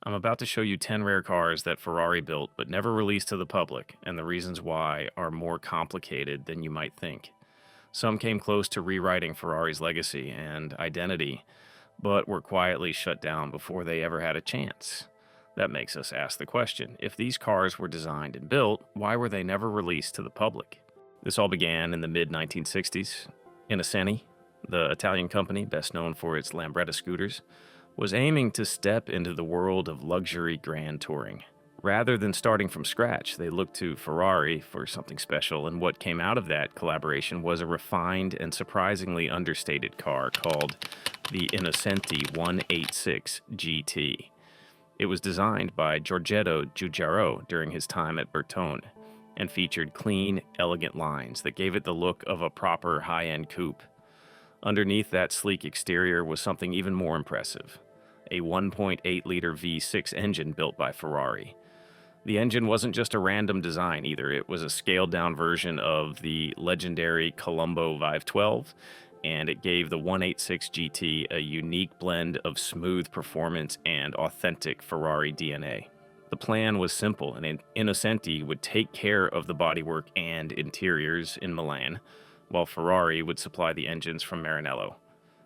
I'm about to show you 10 rare cars that Ferrari built but never released to the public, and the reasons why are more complicated than you might think. Some came close to rewriting Ferrari's legacy and identity, but were quietly shut down before they ever had a chance. That makes us ask the question, if these cars were designed and built, why were they never released to the public? This all began in the mid-1960s. Innocenti, the Italian company best known for its Lambretta scooters, was aiming to step into the world of luxury grand touring. Rather than starting from scratch, they looked to Ferrari for something special, and what came out of that collaboration was a refined and surprisingly understated car called the Innocenti 186 GT. It was designed by Giorgetto Giugiaro during his time at Bertone, and featured clean, elegant lines that gave it the look of a proper high-end coupe. Underneath that sleek exterior was something even more impressive, a 1.8-liter V6 engine built by Ferrari. The engine wasn't just a random design either, it was a scaled-down version of the legendary Colombo 512, and it gave the 186 GT a unique blend of smooth performance and authentic Ferrari DNA. The plan was simple, and Innocenti would take care of the bodywork and interiors in Milan, while Ferrari would supply the engines from Maranello.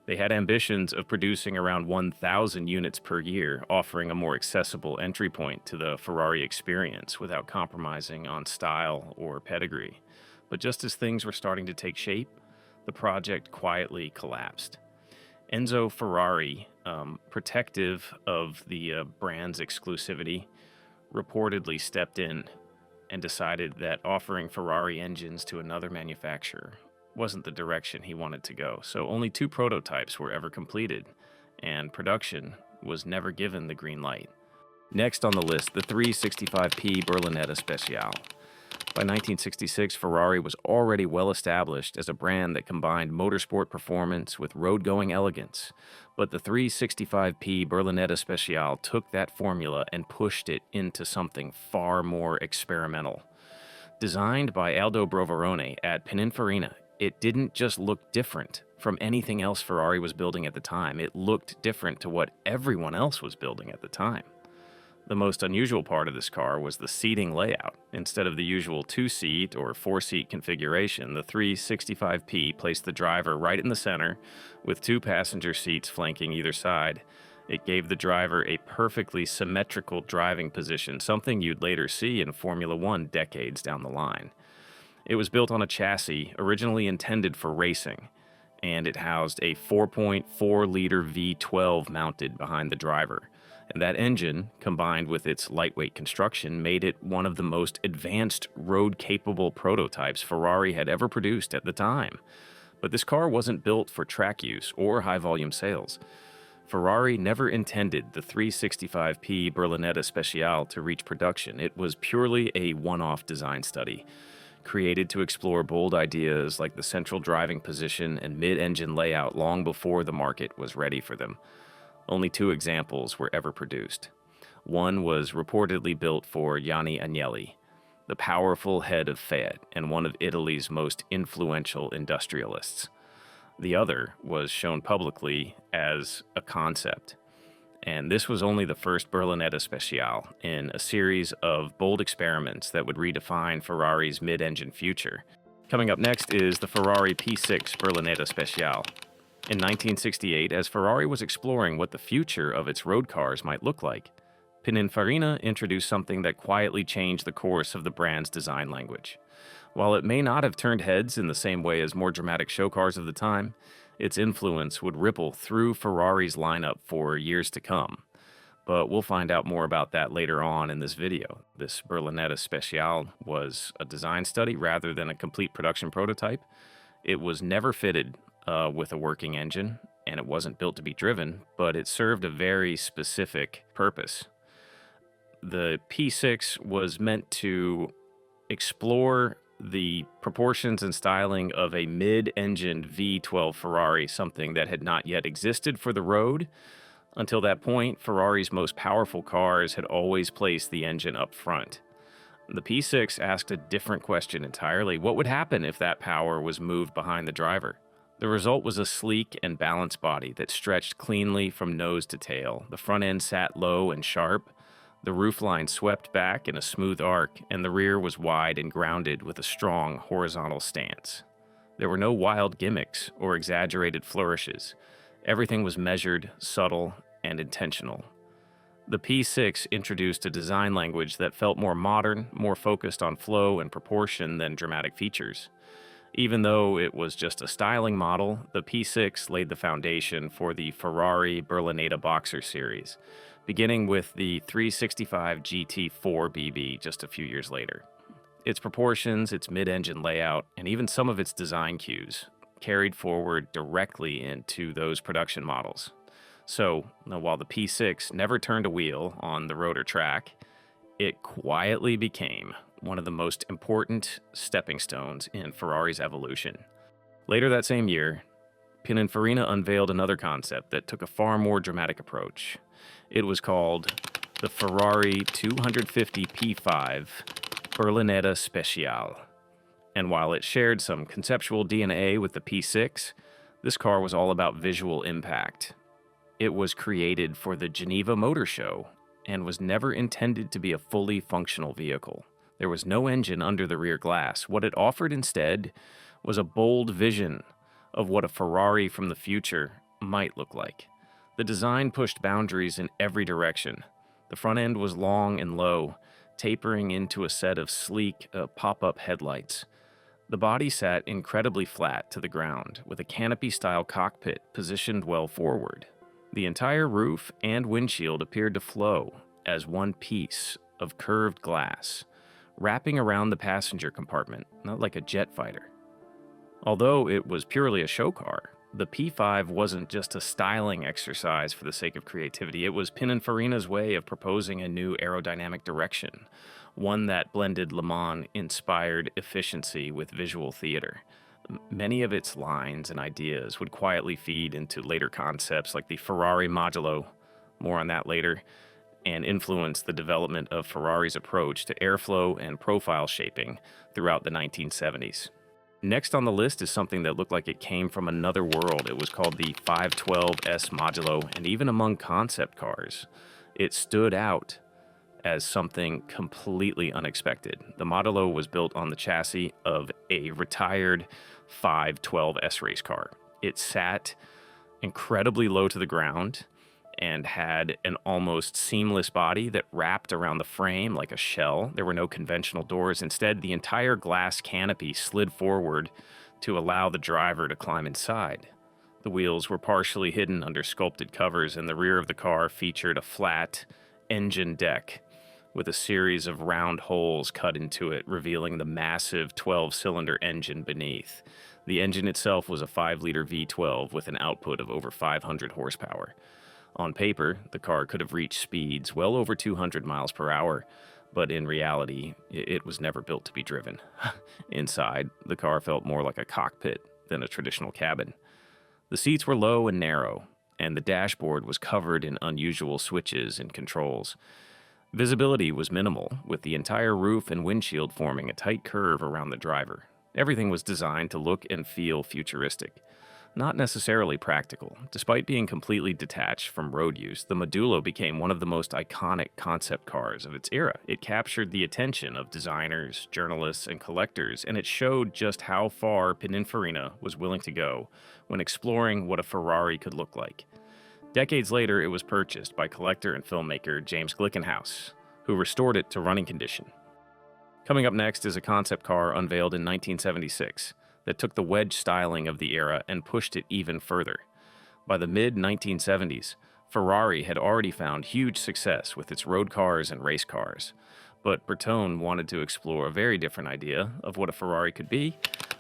They had ambitions of producing around 1,000 units per year, offering a more accessible entry point to the Ferrari experience without compromising on style or pedigree. But just as things were starting to take shape, the project quietly collapsed. Enzo Ferrari, protective of the brand's exclusivity, reportedly stepped in and decided that offering Ferrari engines to another manufacturer wasn't the direction he wanted to go, so only 2 prototypes were ever completed, and production was never given the green light. Next on the list, the 365p Berlinetta Speciale. By 1966, Ferrari was already well established as a brand that combined motorsport performance with road-going elegance, but the 365p Berlinetta Speciale took that formula and pushed it into something far more experimental. Designed by Aldo Brovarone at Pininfarina, it didn't just look different from anything else Ferrari was building at the time. It looked different to what everyone else was building at the time. The most unusual part of this car was the seating layout. Instead of the usual 2-seat or 4-seat configuration, the 365p placed the driver right in the center, with 2 passenger seats flanking either side. It gave the driver a perfectly symmetrical driving position, something you'd later see in Formula One decades down the line. It was built on a chassis originally intended for racing, and it housed a 4.4-liter V12 mounted behind the driver. And that engine, combined with its lightweight construction, made it one of the most advanced road-capable prototypes Ferrari had ever produced at the time. But this car wasn't built for track use or high-volume sales. Ferrari never intended the 365p Berlinetta Speciale to reach production. It was purely a one-off design study, created to explore bold ideas like the central driving position and mid-engine layout long before the market was ready for them. Only 2 examples were ever produced. One was reportedly built for Gianni Agnelli, the powerful head of Fiat and one of Italy's most influential industrialists. The other was shown publicly as a concept, and this was only the first Berlinetta Speciale in a series of bold experiments that would redefine Ferrari's mid-engine future. Coming up next is the Ferrari P6 Berlinetta Speciale. In 1968, as Ferrari was exploring what the future of its road cars might look like, Pininfarina introduced something that quietly changed the course of the brand's design language. While it may not have turned heads in the same way as more dramatic show cars of the time, its influence would ripple through Ferrari's lineup for years to come. But we'll find out more about that later on in this video. This Berlinetta Speciale was a design study rather than a complete production prototype. It was never fitted with a working engine, and it wasn't built to be driven, but it served a very specific purpose. The P6 was meant to explore the proportions and styling of a mid-engined V12 Ferrari, something that had not yet existed for the road. Until that point, Ferrari's most powerful cars had always placed the engine up front. The P6 asked a different question entirely. What would happen if that power was moved behind the driver? The result was a sleek and balanced body that stretched cleanly from nose to tail. The front end sat low and sharp, the roofline swept back in a smooth arc, and the rear was wide and grounded with a strong horizontal stance. There were no wild gimmicks or exaggerated flourishes. Everything was measured, subtle, and intentional. The P6 introduced a design language that felt more modern, more focused on flow and proportion than dramatic features. Even though it was just a styling model, the P6 laid the foundation for the Ferrari Berlinetta Boxer series, beginning with the 365 GT4 BB just a few years later. Its proportions, its mid-engine layout, and even some of its design cues carried forward directly into those production models. So, while the P6 never turned a wheel on the road or track, it quietly became one of the most important stepping stones in Ferrari's evolution. Later that same year, Pininfarina unveiled another concept that took a far more dramatic approach. It was called the Ferrari 250 P5 Berlinetta Speciale. And while it shared some conceptual DNA with the P6, this car was all about visual impact. It was created for the Geneva Motor Show and was never intended to be a fully functional vehicle. There was no engine under the rear glass. What it offered instead was a bold vision of what a Ferrari from the future might look like. The design pushed boundaries in every direction. The front end was long and low, tapering into a set of sleek pop-up headlights. The body sat incredibly flat to the ground, with a canopy-style cockpit positioned well forward. The entire roof and windshield appeared to flow as one piece of curved glass, wrapping around the passenger compartment, not like a jet fighter. Although it was purely a show car, the P5 wasn't just a styling exercise for the sake of creativity. It was Pininfarina's way of proposing a new aerodynamic direction, one that blended Le Mans-inspired efficiency with visual theater. Many of its lines and ideas would quietly feed into later concepts like the Ferrari Modulo, more on that later, and influence the development of Ferrari's approach to airflow and profile shaping throughout the 1970s. Next on the list is something that looked like it came from another world. It was called the 512 S Modulo, and even among concept cars, it stood out as something completely unexpected. The Modulo was built on the chassis of a retired 512 S race car. It sat incredibly low to the ground and had an almost seamless body that wrapped around the frame like a shell. There were no conventional doors. Instead, the entire glass canopy slid forward to allow the driver to climb inside. The wheels were partially hidden under sculpted covers, and the rear of the car featured a flat engine deck with a series of round holes cut into it, revealing the massive 12-cylinder engine beneath. The engine itself was a 5-liter V12 with an output of over 500 horsepower. On paper, the car could have reached speeds well over 200 miles per hour, but in reality, it was never built to be driven. Inside, the car felt more like a cockpit than a traditional cabin. The seats were low and narrow, and the dashboard was covered in unusual switches and controls. Visibility was minimal, with the entire roof and windshield forming a tight curve around the driver. Everything was designed to look and feel futuristic. Not necessarily practical. Despite being completely detached from road use, the Modulo became one of the most iconic concept cars of its era. It captured the attention of designers, journalists, and collectors, and it showed just how far Pininfarina was willing to go when exploring what a Ferrari could look like. Decades later, it was purchased by collector and filmmaker James Glickenhaus, who restored it to running condition. Coming up next is a concept car unveiled in 1976. That took the wedge styling of the era and pushed it even further. By the mid-1970s, Ferrari had already found huge success with its road cars and race cars, but Bertone wanted to explore a very different idea of what a Ferrari could be.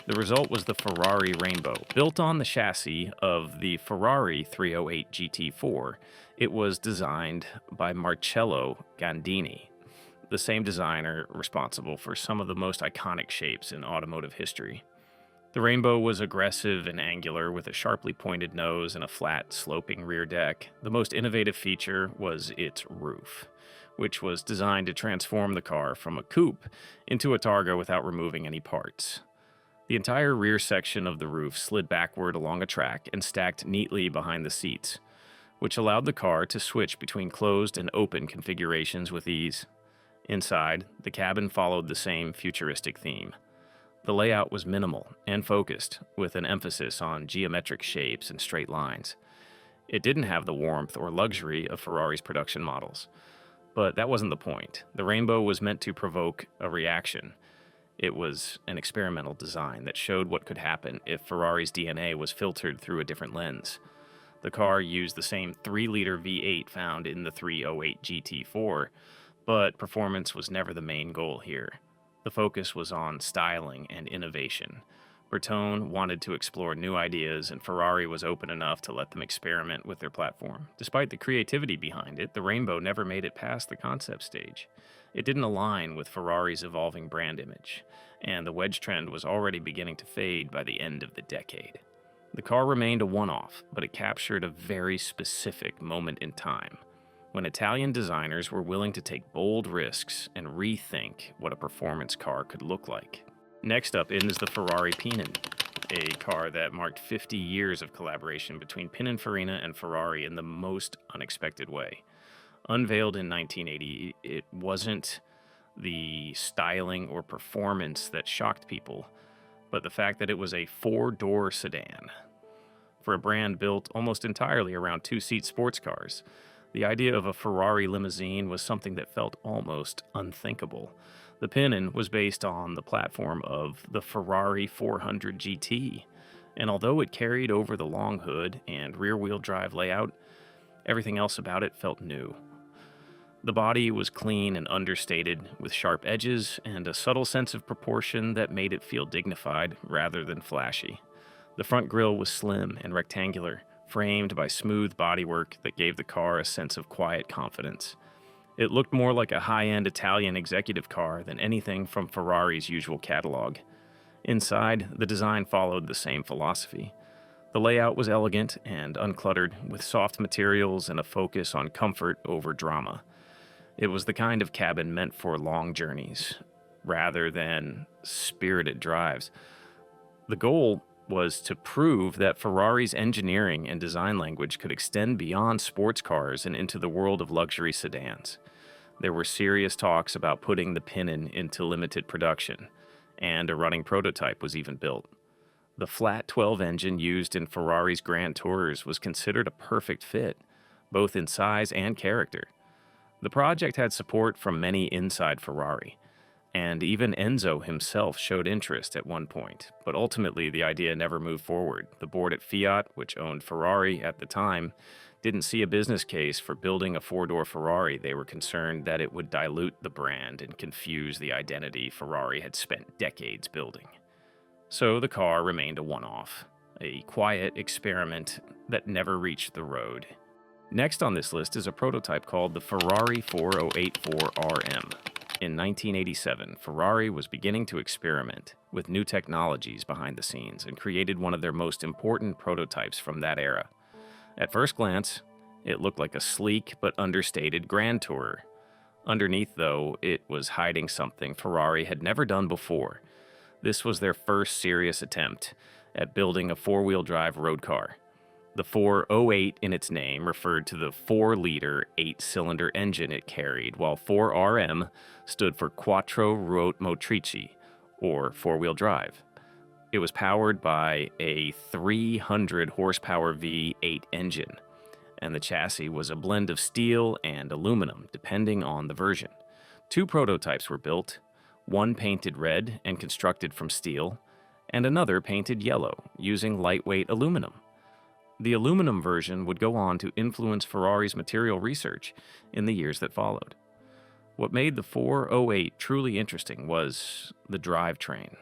The result was the Ferrari Rainbow. Built on the chassis of the Ferrari 308 GT4, it was designed by Marcello Gandini, the same designer responsible for some of the most iconic shapes in automotive history. The Rainbow was aggressive and angular with a sharply pointed nose and a flat, sloping rear deck. The most innovative feature was its roof, which was designed to transform the car from a coupe into a Targa without removing any parts. The entire rear section of the roof slid backward along a track and stacked neatly behind the seats, which allowed the car to switch between closed and open configurations with ease. Inside, the cabin followed the same futuristic theme. The layout was minimal and focused, with an emphasis on geometric shapes and straight lines. It didn't have the warmth or luxury of Ferrari's production models. But that wasn't the point. The Rainbow was meant to provoke a reaction. It was an experimental design that showed what could happen if Ferrari's DNA was filtered through a different lens. The car used the same 3-liter V8 found in the 308 GT4, but performance was never the main goal here. The focus was on styling and innovation. Bertone wanted to explore new ideas, and Ferrari was open enough to let them experiment with their platform. Despite the creativity behind it, the Rainbow never made it past the concept stage. It didn't align with Ferrari's evolving brand image, and the wedge trend was already beginning to fade by the end of the decade. The car remained a one-off, but it captured a very specific moment in time, when Italian designers were willing to take bold risks and rethink what a performance car could look like. Next up is the Ferrari Pinin, a car that marked 50 years of collaboration between Pininfarina and Ferrari in the most unexpected way. Unveiled in 1980, it wasn't the styling or performance that shocked people, but the fact that it was a 4-door sedan. For a brand built almost entirely around 2-seat sports cars, the idea of a Ferrari limousine was something that felt almost unthinkable. The Pinin was based on the platform of the Ferrari 400 GT, and although it carried over the long hood and rear-wheel drive layout, everything else about it felt new. The body was clean and understated, with sharp edges and a subtle sense of proportion that made it feel dignified rather than flashy. The front grille was slim and rectangular, framed by smooth bodywork that gave the car a sense of quiet confidence. It looked more like a high-end Italian executive car than anything from Ferrari's usual catalog. Inside, the design followed the same philosophy. The layout was elegant and uncluttered, with soft materials and a focus on comfort over drama. It was the kind of cabin meant for long journeys, rather than spirited drives. The goal was to prove that Ferrari's engineering and design language could extend beyond sports cars and into the world of luxury sedans. There were serious talks about putting the Pinin into limited production, and a running prototype was even built. The flat 12 engine used in Ferrari's Grand Tours was considered a perfect fit, both in size and character. The project had support from many inside Ferrari, and even Enzo himself showed interest at one point, but ultimately the idea never moved forward. The board at Fiat, which owned Ferrari at the time, didn't see a business case for building a 4-door Ferrari. They were concerned that it would dilute the brand and confuse the identity Ferrari had spent decades building. So the car remained a one-off, a quiet experiment that never reached the road. Next on this list is a prototype called the Ferrari 4084RM. In 1987, Ferrari was beginning to experiment with new technologies behind the scenes and created one of their most important prototypes from that era. At first glance, it looked like a sleek but understated Grand Tourer. Underneath, though, it was hiding something Ferrari had never done before. This was their first serious attempt at building a 4-wheel drive road car. The 408 in its name referred to the 4-liter 8-cylinder engine it carried, while 4RM stood for Quattro Ruote Motrici, or 4-wheel drive. It was powered by a 300 horsepower V8 engine, and the chassis was a blend of steel and aluminum, depending on the version. 2 prototypes were built, one painted red and constructed from steel, and another painted yellow, using lightweight aluminum. The aluminum version would go on to influence Ferrari's material research in the years that followed. What made the 408 truly interesting was the drivetrain.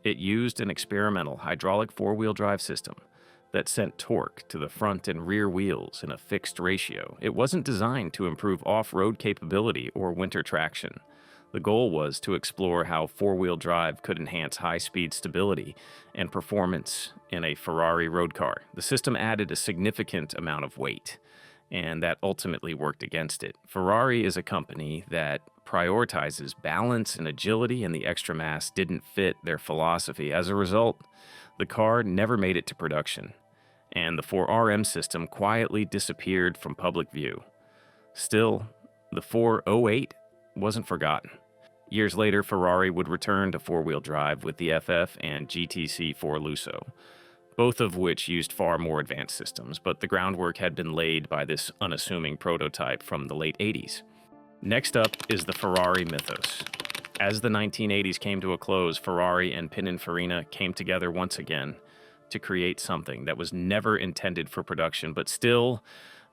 It used an experimental hydraulic 4-wheel drive system that sent torque to the front and rear wheels in a fixed ratio. It wasn't designed to improve off-road capability or winter traction. The goal was to explore how 4-wheel drive could enhance high-speed stability and performance in a Ferrari road car. The system added a significant amount of weight, and that ultimately worked against it. Ferrari is a company that prioritizes balance and agility, and the extra mass didn't fit their philosophy. As a result, the car never made it to production, and the 4RM system quietly disappeared from public view. Still, the 408 wasn't forgotten. Years later, Ferrari would return to four-wheel drive with the FF and GTC 4 Lusso, both of which used far more advanced systems, but the groundwork had been laid by this unassuming prototype from the late 80s. Next up is the Ferrari Mythos. As the 1980s came to a close, Ferrari and Pininfarina came together once again to create something that was never intended for production, but still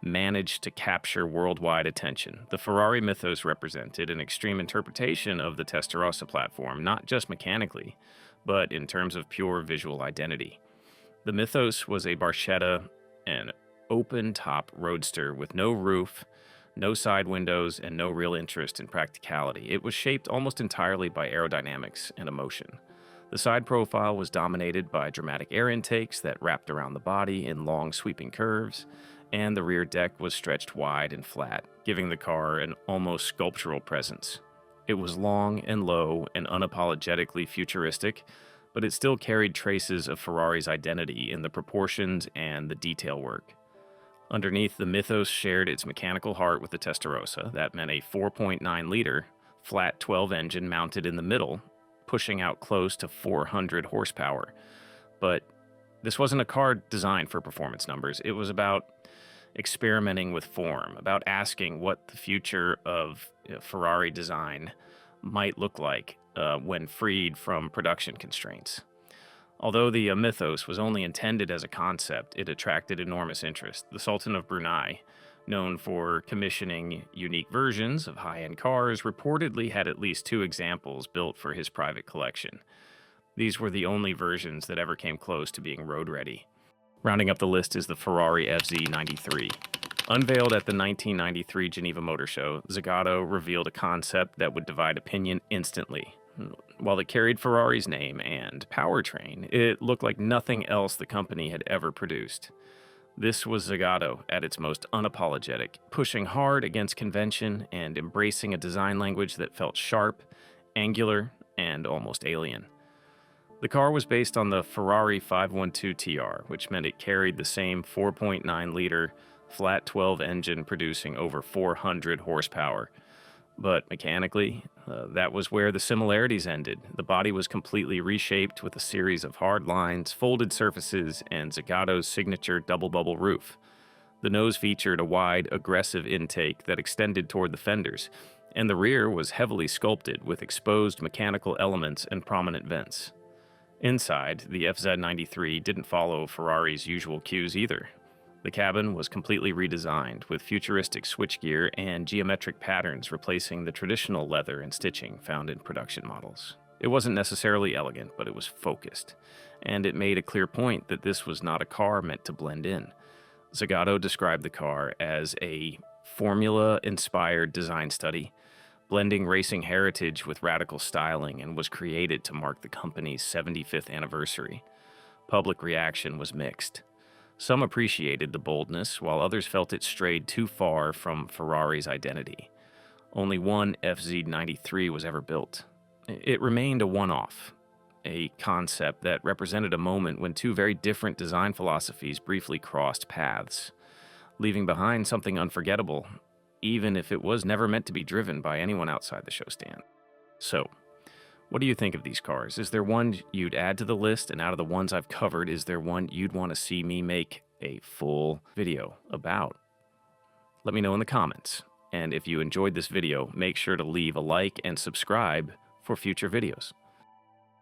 managed to capture worldwide attention. The Ferrari Mythos represented an extreme interpretation of the Testarossa platform, not just mechanically, but in terms of pure visual identity. The Mythos was a Barchetta, an open-top roadster with no roof, no side windows, and no real interest in practicality. It was shaped almost entirely by aerodynamics and emotion. The side profile was dominated by dramatic air intakes that wrapped around the body in long sweeping curves, and the rear deck was stretched wide and flat, giving the car an almost sculptural presence. It was long and low and unapologetically futuristic, but it still carried traces of Ferrari's identity in the proportions and the detail work. Underneath, the Mythos shared its mechanical heart with the Testarossa. That meant a 4.9-liter flat 12 engine mounted in the middle, pushing out close to 400 horsepower. But this wasn't a car designed for performance numbers. It was about experimenting with form, about asking what the future of Ferrari design might look like when freed from production constraints. Although the Mythos was only intended as a concept, it attracted enormous interest. The Sultan of Brunei, known for commissioning unique versions of high-end cars, reportedly had at least 2 examples built for his private collection. These were the only versions that ever came close to being road-ready. Rounding up the list is the Ferrari FZ93. Unveiled at the 1993 Geneva Motor Show, Zagato revealed a concept that would divide opinion instantly. While it carried Ferrari's name and powertrain, it looked like nothing else the company had ever produced. This was Zagato at its most unapologetic, pushing hard against convention and embracing a design language that felt sharp, angular, and almost alien. The car was based on the Ferrari 512 TR, which meant it carried the same 4.9-liter flat 12 engine producing over 400 horsepower. But mechanically, that was where the similarities ended. The body was completely reshaped with a series of hard lines, folded surfaces, and Zagato's signature double-bubble roof. The nose featured a wide, aggressive intake that extended toward the fenders, and the rear was heavily sculpted with exposed mechanical elements and prominent vents. Inside, the FZ93 didn't follow Ferrari's usual cues either. The cabin was completely redesigned, with futuristic switchgear and geometric patterns replacing the traditional leather and stitching found in production models. It wasn't necessarily elegant, but it was focused, and it made a clear point that this was not a car meant to blend in. Zagato described the car as a formula-inspired design study, blending racing heritage with radical styling, and was created to mark the company's 75th anniversary. Public reaction was mixed. Some appreciated the boldness, while others felt it strayed too far from Ferrari's identity. Only one FZ93 was ever built. It remained a one-off, a concept that represented a moment when 2 very different design philosophies briefly crossed paths, leaving behind something unforgettable, even if it was never meant to be driven by anyone outside the show stand. So, what do you think of these cars? Is there one you'd add to the list? And out of the ones I've covered, is there one you'd want to see me make a full video about? Let me know in the comments. And if you enjoyed this video, make sure to leave a like and subscribe for future videos.